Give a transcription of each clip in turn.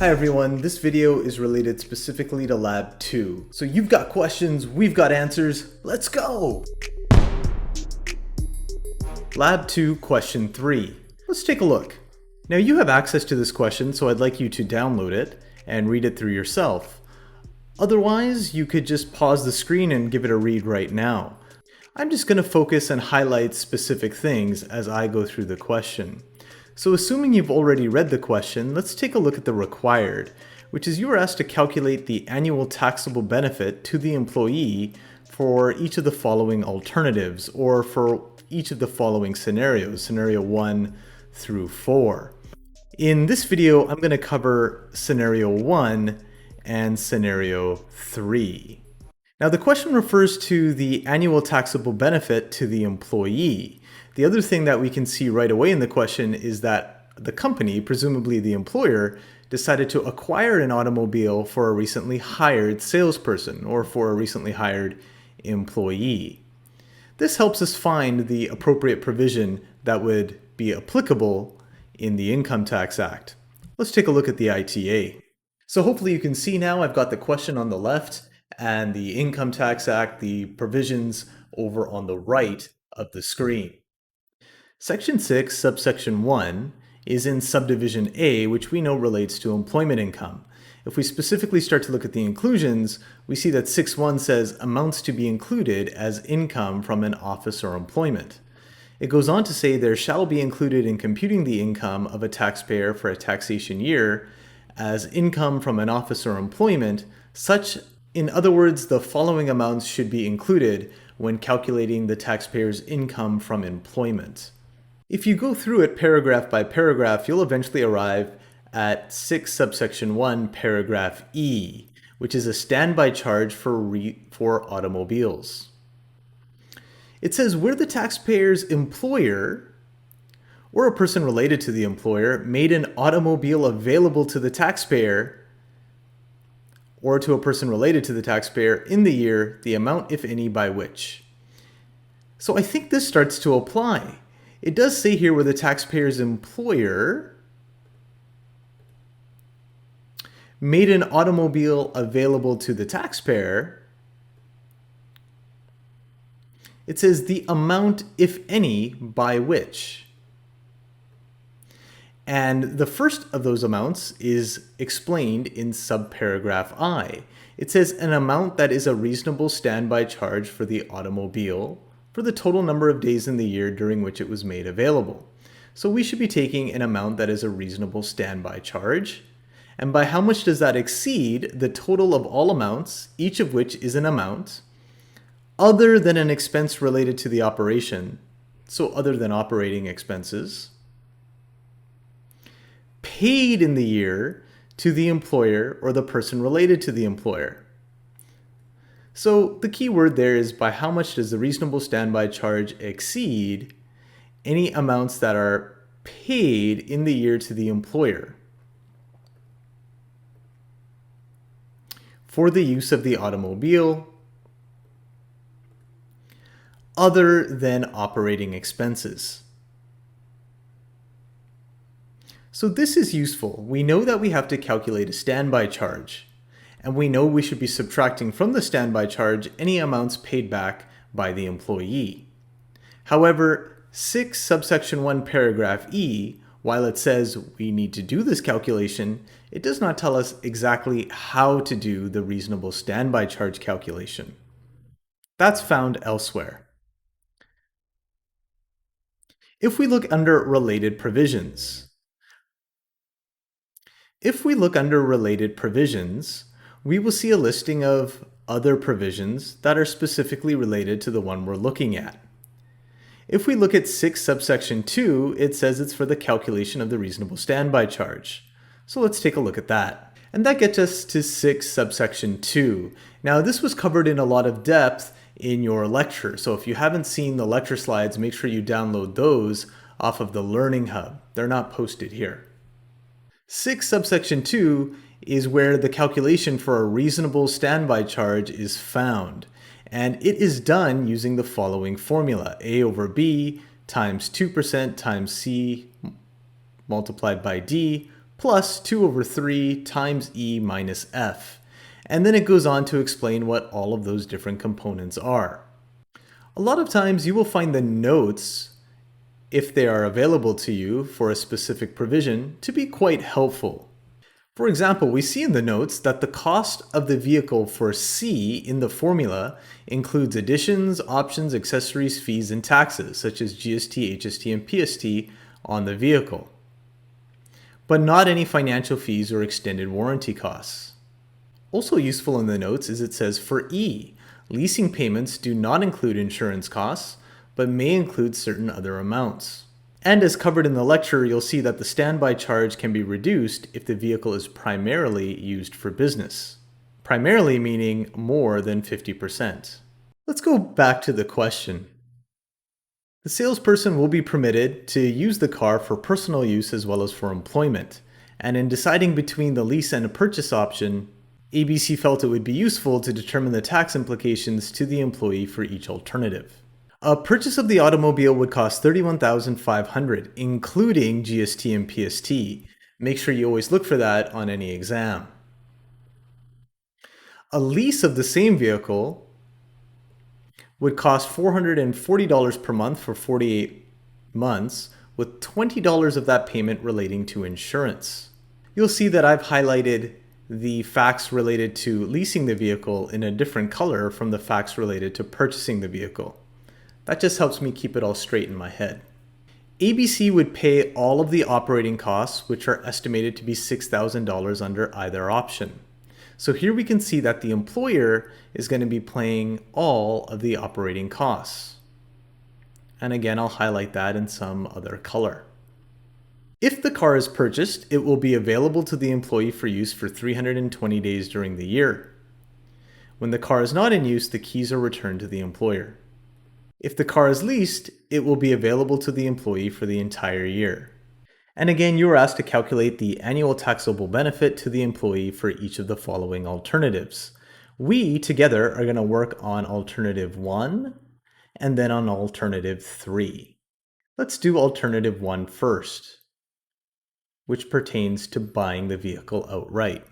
Hi everyone, this video is related specifically to Lab 2. So you've got questions, we've got answers, let's go! Lab 2, question 3. Let's take a look. Now you have access to this question, so I'd like you to download it and read it through yourself. Otherwise, you could just pause the screen and give it a read right now. I'm just going to focus and highlight specific things as I go through the question. So assuming you've already read the question, let's take a look at the required, which is you are asked to calculate the annual taxable benefit to the employee for each of the following alternatives, or for each of the following scenarios, scenario 1 through 4. In this video, I'm going to cover scenario 1 and scenario 3. Now the question refers to the annual taxable benefit to the employee. The other thing that we can see right away in the question is that the company, presumably the employer, decided to acquire an automobile for a recently hired salesperson or for a recently hired employee. This helps us find the appropriate provision that would be applicable in the Income Tax Act. Let's take a look at the ITA. So hopefully you can see now I've got the question on the left and the Income Tax Act, the provisions over on the right of the screen. Section 6, subsection 1, is in subdivision A, which we know relates to employment income. If we specifically start to look at the inclusions, we see that 6.1 says amounts to be included as income from an office or employment. It goes on to say there shall be included in computing the income of a taxpayer for a taxation year as income from an office or employment, such, in other words, the following amounts should be included when calculating the taxpayer's income from employment. If you go through it paragraph by paragraph, you'll eventually arrive at 6 subsection 1 paragraph E, which is a standby charge for automobiles. It says where the taxpayer's employer or a person related to the employer made an automobile available to the taxpayer or to a person related to the taxpayer in the year, the amount, if any, by which. So I think this starts to apply. It does say here where the taxpayer's employer made an automobile available to the taxpayer. It says the amount, if any, by which. And the first of those amounts is explained in subparagraph I. It says an amount that is a reasonable standby charge for the automobile for the total number of days in the year during which it was made available. So we should be taking an amount that is a reasonable standby charge. And by how much does that exceed the total of all amounts, each of which is an amount, other than an expense related to the operation, so other than operating expenses, paid in the year to the employer or the person related to the employer. So the key word there is by how much does the reasonable standby charge exceed any amounts that are paid in the year to the employer for the use of the automobile other than operating expenses. So this is useful. We know that we have to calculate a standby charge, and we know we should be subtracting from the standby charge any amounts paid back by the employee. However, 6 subsection 1 paragraph E, while it says we need to do this calculation, it does not tell us exactly how to do the reasonable standby charge calculation. That's found elsewhere. If we look under related provisions, we will see a listing of other provisions that are specifically related to the one we're looking at. If we look at 6 subsection 2, it says it's for the calculation of the reasonable standby charge. So let's take a look at that. And that gets us to 6 subsection 2. Now this was covered in a lot of depth in your lecture, so if you haven't seen the lecture slides, make sure you download those off of the Learning Hub. They're not posted here. 6 subsection 2 is where the calculation for a reasonable standby charge is found. And it is done using the following formula. A over B times 2% times C multiplied by D plus 2 over 3 times E minus F. And then it goes on to explain what all of those different components are. A lot of times you will find the notes, if they are available to you for a specific provision, to be quite helpful. For example, we see in the notes that the cost of the vehicle for C in the formula includes additions, options, accessories, fees, and taxes, such as GST, HST, and PST on the vehicle, but not any financial fees or extended warranty costs. Also useful in the notes is it says for E, leasing payments do not include insurance costs, but may include certain other amounts. And as covered in the lecture, you'll see that the standby charge can be reduced if the vehicle is primarily used for business. Primarily meaning more than 50%. Let's go back to the question. The salesperson will be permitted to use the car for personal use as well as for employment. And in deciding between the lease and a purchase option, ABC felt it would be useful to determine the tax implications to the employee for each alternative. A purchase of the automobile would cost $31,500, including GST and PST. Make sure you always look for that on any exam. A lease of the same vehicle would cost $440 per month for 48 months, with $20 of that payment relating to insurance. You'll see that I've highlighted the facts related to leasing the vehicle in a different color from the facts related to purchasing the vehicle. That just helps me keep it all straight in my head. ABC would pay all of the operating costs, which are estimated to be $6,000 under either option. So here we can see that the employer is going to be paying all of the operating costs. And again, I'll highlight that in some other color. If the car is purchased, it will be available to the employee for use for 320 days during the year. When the car is not in use, the keys are returned to the employer. If the car is leased, it will be available to the employee for the entire year. And again, you are asked to calculate the annual taxable benefit to the employee for each of the following alternatives. We together are going to work on alternative 1 and then on alternative 3. Let's do alternative 1 first, which pertains to buying the vehicle outright.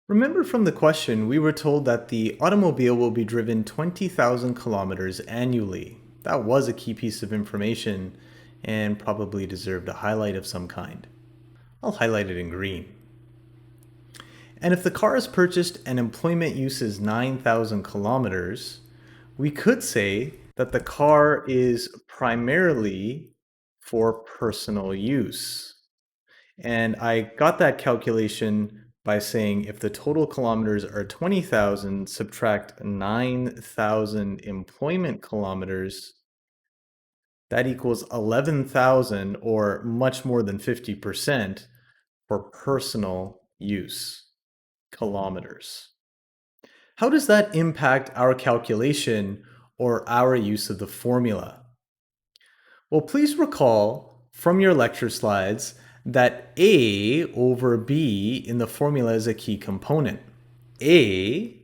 Remember from the question, we were told that the automobile will be driven 20,000 kilometers annually. That was a key piece of information and probably deserved a highlight of some kind. I'll highlight it in green. And if the car is purchased and employment use is 9,000 kilometers, we could say that the car is primarily for personal use. And I got that calculation by saying if the total kilometers are 20,000, subtract 9,000 employment kilometers, that equals 11,000, or much more than 50%, for personal use kilometers. How does that impact our calculation or our use of the formula? Well, please recall from your lecture slides that A over B in the formula is a key component. A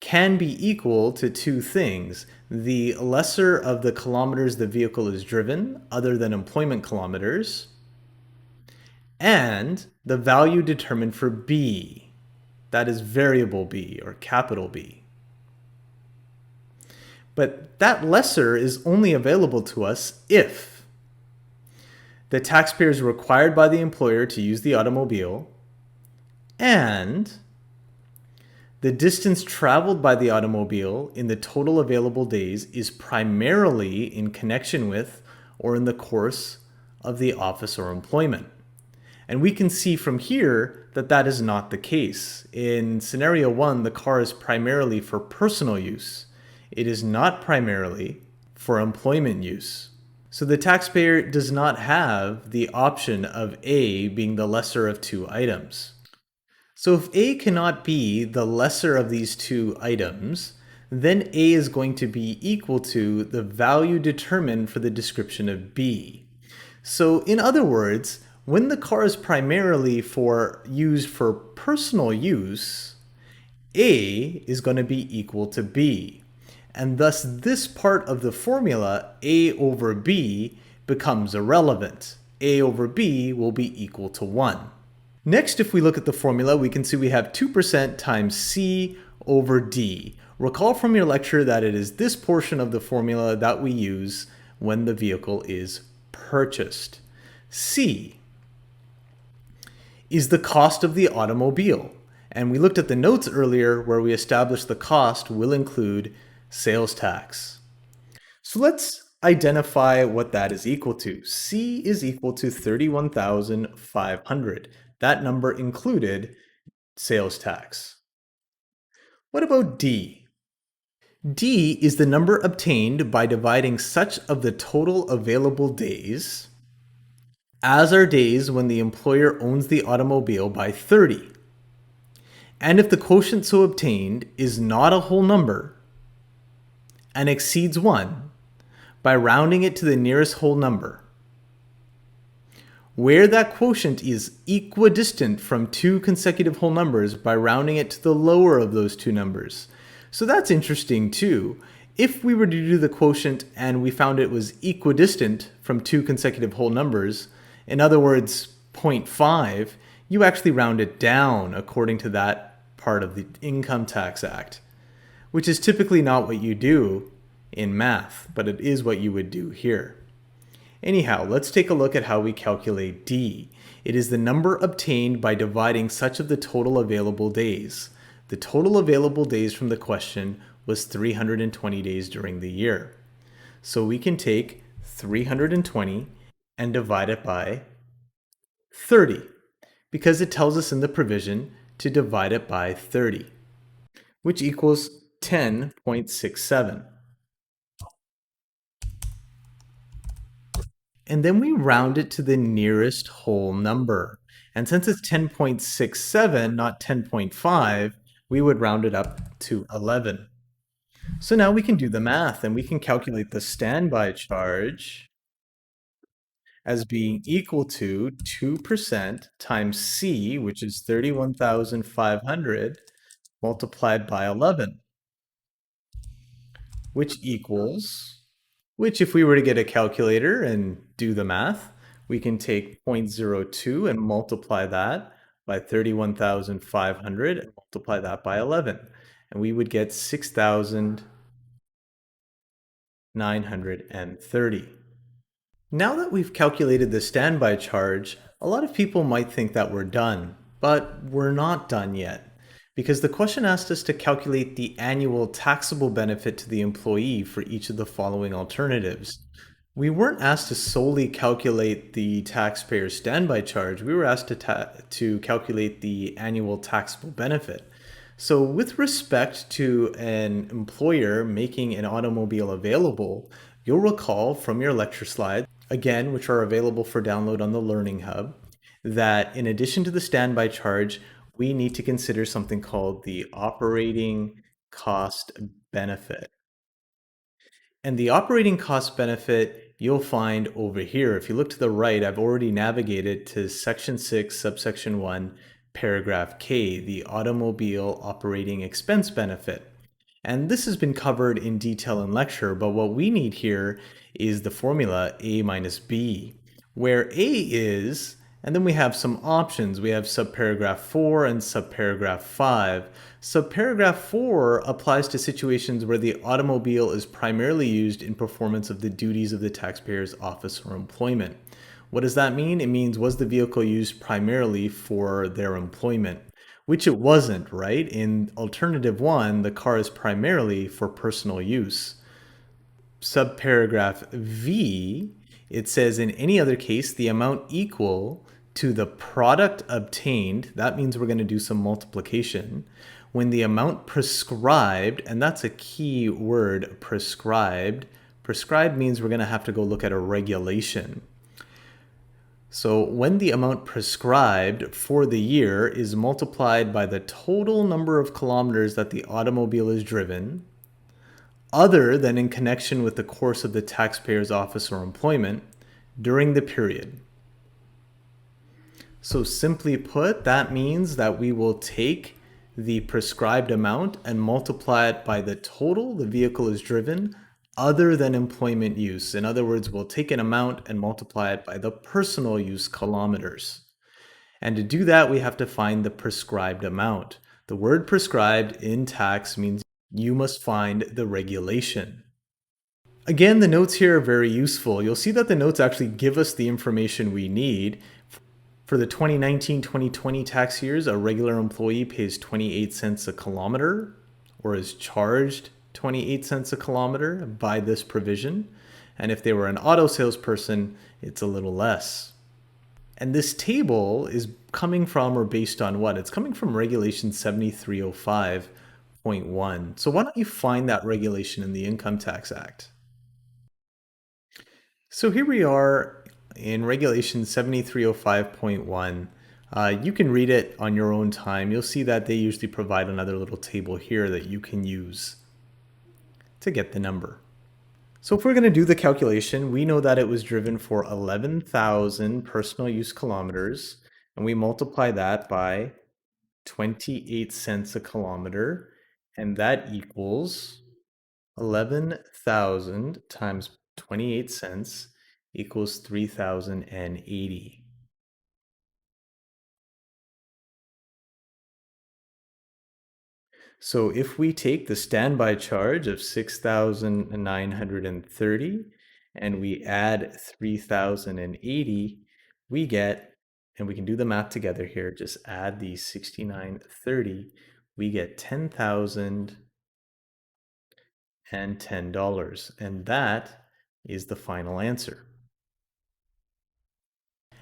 can be equal to two things: the lesser of the kilometers the vehicle is driven, other than employment kilometers, and the value determined for B. That is variable B, or capital B. But that lesser is only available to us if the taxpayer is required by the employer to use the automobile, and the distance traveled by the automobile in the total available days is primarily in connection with or in the course of the office or employment. And we can see from here that that is not the case. In scenario 1, the car is primarily for personal use. It is not primarily for employment use. So the taxpayer does not have the option of A being the lesser of two items. So if A cannot be the lesser of these two items, then A is going to be equal to the value determined for the description of B. So in other words, when the car is primarily used for personal use, A is going to be equal to B. And thus this part of the formula, A over B, becomes irrelevant. A over B will be equal to 1. Next, if we look at the formula, we can see we have 2% times C over D. Recall from your lecture that it is this portion of the formula that we use when the vehicle is purchased. C is the cost of the automobile. And we looked at the notes earlier where we established the cost will include sales tax. So let's identify what that is equal to. C is equal to 31,500. That number included sales tax. What about D? D is the number obtained by dividing such of the total available days as are days when the employer owns the automobile by 30. And if the quotient so obtained is not a whole number and exceeds 1, by rounding it to the nearest whole number. Where that quotient is equidistant from two consecutive whole numbers, by rounding it to the lower of those two numbers. So that's interesting too. If we were to do the quotient and we found it was equidistant from two consecutive whole numbers, in other words, 0.5, you actually round it down according to that part of the Income Tax Act, which is typically not what you do in math, but it is what you would do here. Anyhow, let's take a look at how we calculate D. It is the number obtained by dividing such of the total available days. The total available days from the question was 320 days during the year. So we can take 320 and divide it by 30, because it tells us in the provision to divide it by 30, which equals 10.67. And then we round it to the nearest whole number. And since it's 10.67, not 10.5, we would round it up to 11. So now we can do the math and we can calculate the standby charge as being equal to 2% times C, which is 31,500, multiplied by 11, which equals, which if we were to get a calculator and do the math, we can take 0.02 and multiply that by 31,500 and multiply that by 11. And we would get 6,930. Now that we've calculated the standby charge, a lot of people might think that we're done, but we're not done yet. Because the question asked us to calculate the annual taxable benefit to the employee for each of the following alternatives. We weren't asked to solely calculate the taxpayer's standby charge, we were asked to calculate the annual taxable benefit. So with respect to an employer making an automobile available, you'll recall from your lecture slides, again, which are available for download on the Learning Hub, that in addition to the standby charge, we need to consider something called the operating cost benefit. And the operating cost benefit you'll find over here. If you look to the right, I've already navigated to section 6, subsection 1, paragraph K, the automobile operating expense benefit. And this has been covered in detail in lecture, but what we need here is the formula A minus B, where A is, and then we have some options. We have subparagraph 4 and subparagraph 5. Subparagraph 4 applies to situations where the automobile is primarily used in performance of the duties of the taxpayer's office or employment. What does that mean? It means, was the vehicle used primarily for their employment? Which it wasn't, right? In alternative 1, the car is primarily for personal use. Subparagraph V, it says in any other case, the amount equal to the product obtained, that means we're going to do some multiplication, when the amount prescribed, and that's a key word, prescribed. Prescribed means we're going to have to go look at a regulation. So when the amount prescribed for the year is multiplied by the total number of kilometers that the automobile is driven, other than in connection with the course of the taxpayer's office or employment, during the period. So simply put, that means that we will take the prescribed amount and multiply it by the total the vehicle is driven other than employment use. In other words, we'll take an amount and multiply it by the personal use kilometers. And to do that, we have to find the prescribed amount. The word prescribed in tax means you must find the regulation. Again, the notes here are very useful. You'll see that the notes actually give us the information we need. For the 2019-2020 tax years, a regular employee pays 28 cents a kilometer or is charged 28 cents a kilometer by this provision. And if they were an auto salesperson, it's a little less. And this table is coming from or based on what? It's coming from Regulation 7305.1. So why don't you find that regulation in the Income Tax Act? So here we are in Regulation 7305.1. You can read it on your own time. You'll see that they usually provide another little table here that you can use to get the number. So if we're going to do the calculation, we know that it was driven for 11,000 personal use kilometers, and we multiply that by 28 cents a kilometer, and that equals 11,000 times 28 cents equals 3,080. So if we take the standby charge of 6,930 and we add 3,080, we get, and we can do the math together here, just add the 6,930, we get $10,010. And that is the final answer.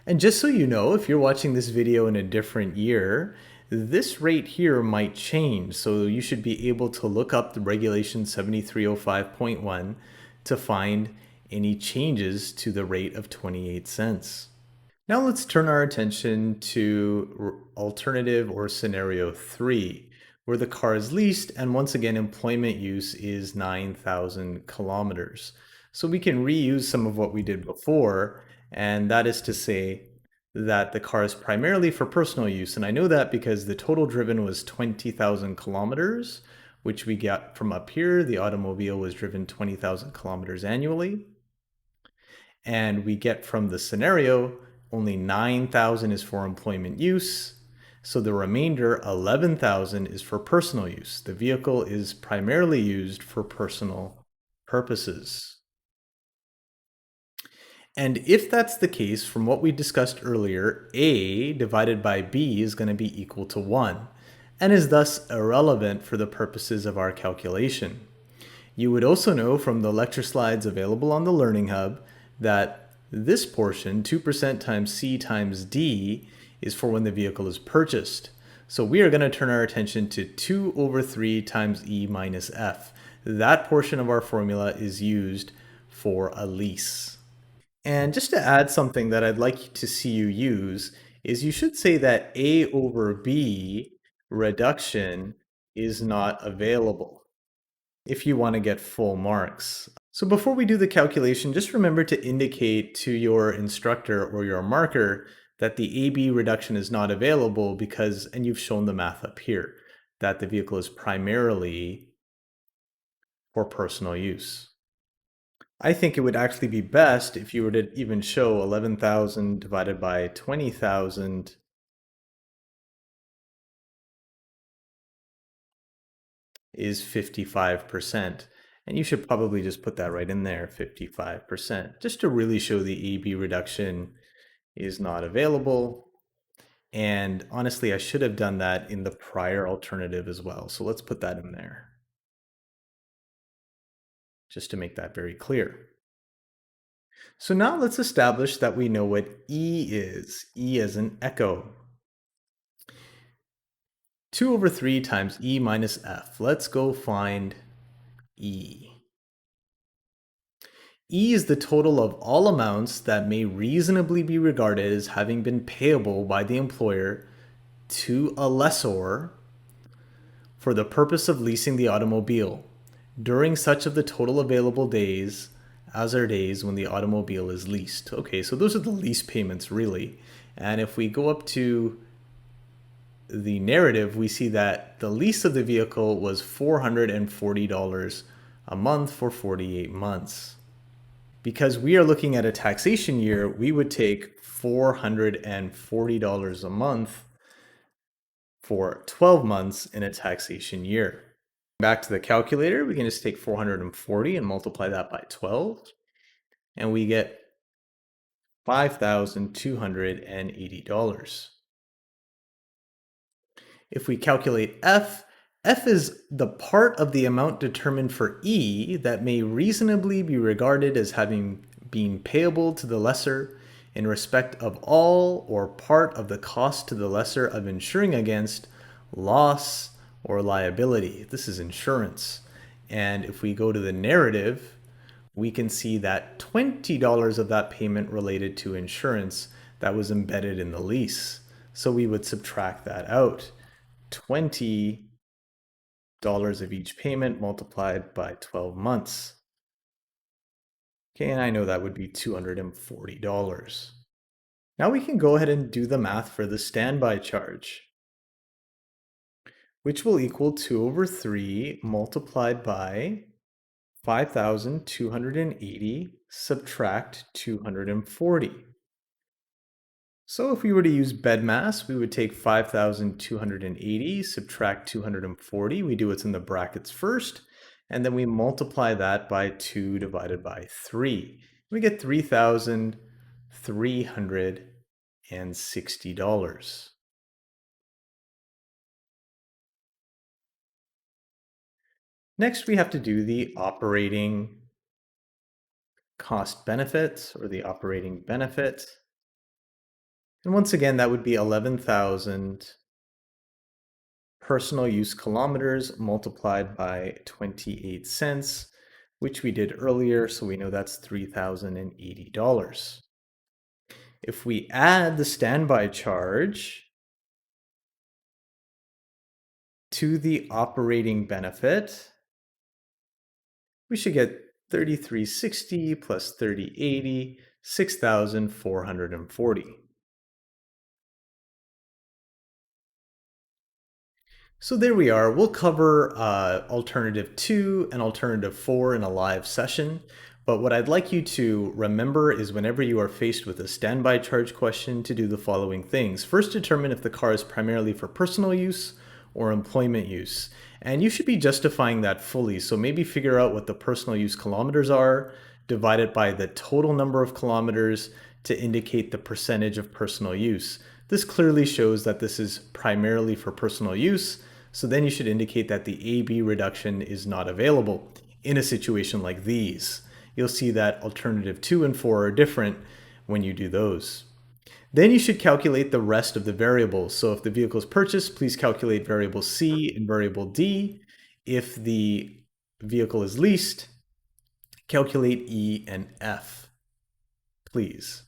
And just so you know, if you're watching this video in a different year, this rate here might change. So you should be able to look up the regulation 7305.1 to find any changes to the rate of 28 cents. Now let's turn our attention to alternative or scenario 3, where the car is leased and once again employment use is 9,000 kilometers. So we can reuse some of what we did before, and that is to say that the car is primarily for personal use. And I know that because the total driven was 20,000 kilometers, which we got from up here. The automobile was driven 20,000 kilometers annually. And we get from the scenario, only 9,000 is for employment use. So the remainder, 11,000, is for personal use. The vehicle is primarily used for personal purposes. And if that's the case, from what we discussed earlier, A divided by B is going to be equal to 1, and is thus irrelevant for the purposes of our calculation. You would also know from the lecture slides available on the Learning Hub that this portion, 2% times C times D, is for when the vehicle is purchased. So we are going to turn our attention to 2 over 3 times E minus F. That portion of our formula is used for a lease. And just to add something that I'd like to see you use is you should say that A over B reduction is not available if you want to get full marks. So before we do the calculation, just remember to indicate to your instructor or your marker that the AB reduction is not available because, and you've shown the math up here, that the vehicle is primarily for personal use. I think it would actually be best if you were to even show 11,000 divided by 20,000 is 55%. And you should probably just put that right in there, 55%, just to really show the AB reduction is not available. And honestly, I should have done that in the prior alternative as well. So let's put that in there, just to make that very clear. So now let's establish that we know what E is. E as in echo. 2 over 3 times E minus F. Let's go find E. E is the total of all amounts that may reasonably be regarded as having been payable by the employer to a lessor for the purpose of leasing the automobile during such of the total available days as are days when the automobile is leased. Okay, so those are the lease payments really. And if we go up to the narrative, we see that the lease of the vehicle was $440 a month for 48 months. Because we are looking at a taxation year, we would take $440 a month for 12 months in a taxation year. Back to the calculator, we can just take 440 and multiply that by 12, and we get $5,280. If we calculate F, F is the part of the amount determined for E that may reasonably be regarded as having been payable to the lessor in respect of all or part of the cost to the lessor of insuring against loss or liability. This is insurance. And if we go to the narrative, we can see that $20 of that payment related to insurance that was embedded in the lease. So we would subtract that out. $20 of each payment multiplied by 12 months. Okay, and I know that would be $240. Now we can go ahead and do the math for the standby charge, which will equal 2 over 3 multiplied by 5,280 subtract 240. So if we were to use BEDMAS, we would take 5,280 subtract 240. We do what's in the brackets first, and then we multiply that by 2 divided by 3. We get $3,360. Next, we have to do the operating cost benefit, or the operating benefit. And once again, that would be 11,000 personal use kilometers multiplied by 28 cents, which we did earlier, so we know that's $3,080. If we add the standby charge to the operating benefit, we should get 3,360 plus 3,080, 6,440. So there we are. We'll cover alternative 2 and alternative 4 in a live session. But what I'd like you to remember is whenever you are faced with a standby charge question, to do the following things. First, determine if the car is primarily for personal use or employment use. And you should be justifying that fully. So maybe figure out what the personal use kilometers are, divide it by the total number of kilometers to indicate the percentage of personal use. This clearly shows that this is primarily for personal use. So then you should indicate that the AB reduction is not available in a situation like these. You'll see that alternative 2 and 4 are different when you do those. Then you should calculate the rest of the variables. So if the vehicle is purchased, please calculate variable C and variable D. If the vehicle is leased, calculate E and F, please.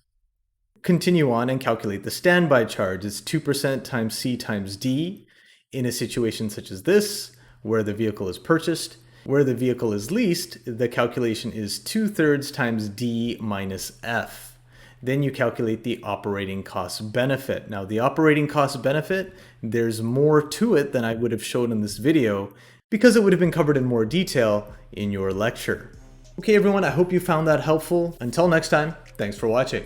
Continue on and calculate the standby charge. It's 2% times C times D in a situation such as this, where the vehicle is purchased. Where the vehicle is leased, the calculation is 2/3 times D minus F. Then you calculate the operating cost benefit. Now the operating cost benefit, there's more to it than I would have shown in this video because it would have been covered in more detail in your lecture. Okay everyone, I hope you found that helpful. Until next time, thanks for watching.